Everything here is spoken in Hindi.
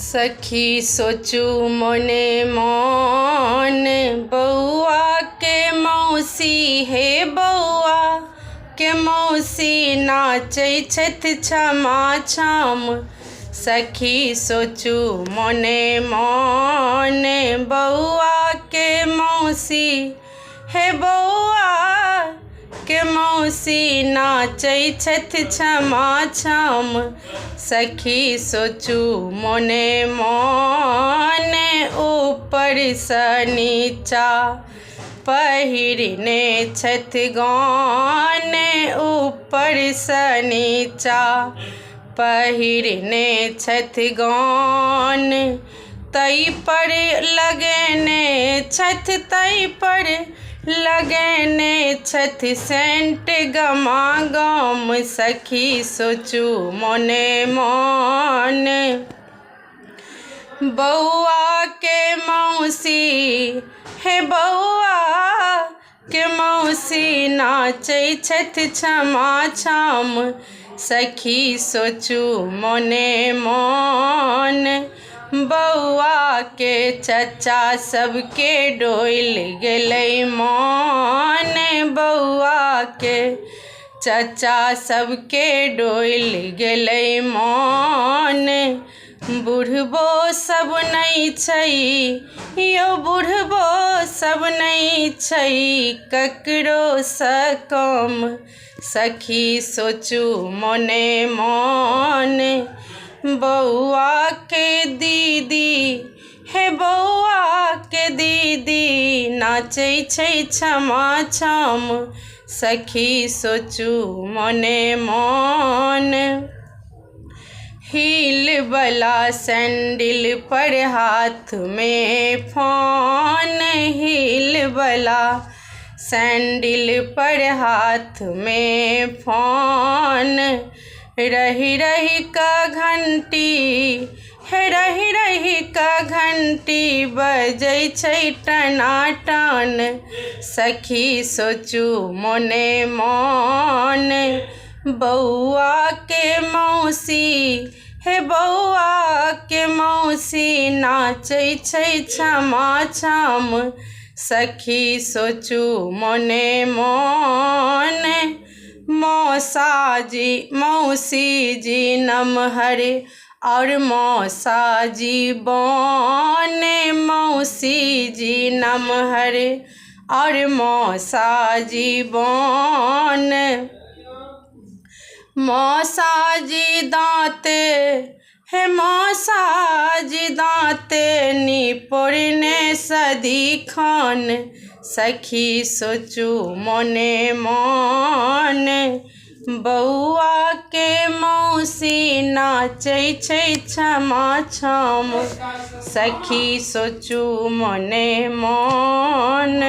सखी सोचू मने मन बौआ के मौसी हे बौआ के मौसी नाचै छथि क्षमा छम। सखी सोचू मने मन बौआ के मौसी हे बौआ के मौसी नाचै छथि क्षमा छम। सखी सोचू मने मन ऊपर सँ नीचा पहिरने छथि गौन ऊपर सँ नीचा पहिरने छथि गौन तै पर लगेने छथि तै पर लगेने छथि सेंट गमागम। सखी सोचू मने मन बौआ के मौसी हे बौआ के मौसी नाचै छथि क्षमा छम। सखी सोचू मने मन बौआ के चचा सबके डोलि गेलै मन बौआ के चचा सबके डोलि गेलै मन। बुढ़बो सब नहि छै यौ बुढ़बो सब नहि छै ककरो सँ कम। सखी सोचू मने मन बौआ के दीदी हे बौआ के दीदी नाचै छै क्षमा छम। सखी सोचू मने मन हील वाला सैंडल पर हाथ में फोन हील वाला सैंडल पर हाथ में फोन रही रही का घंटी हे रही रही का घंटी बजै छै टनाटन। सखी सोचू मने मन बौआ के मौसी हे बौआ के मौसी नाचै छै क्षमा छम। सखी सोचू मने मन मौसी जी नमहर और मौसाजी बन मौसी जी नमहर और मौसाजी बन। मौसाजी दाँते हे मौसाजी दाँते निपोरने सदिखन। सखी सोचू मने मन बौआ के मौसी नाचै छै क्षमा छम। सखी सोचू मने मन।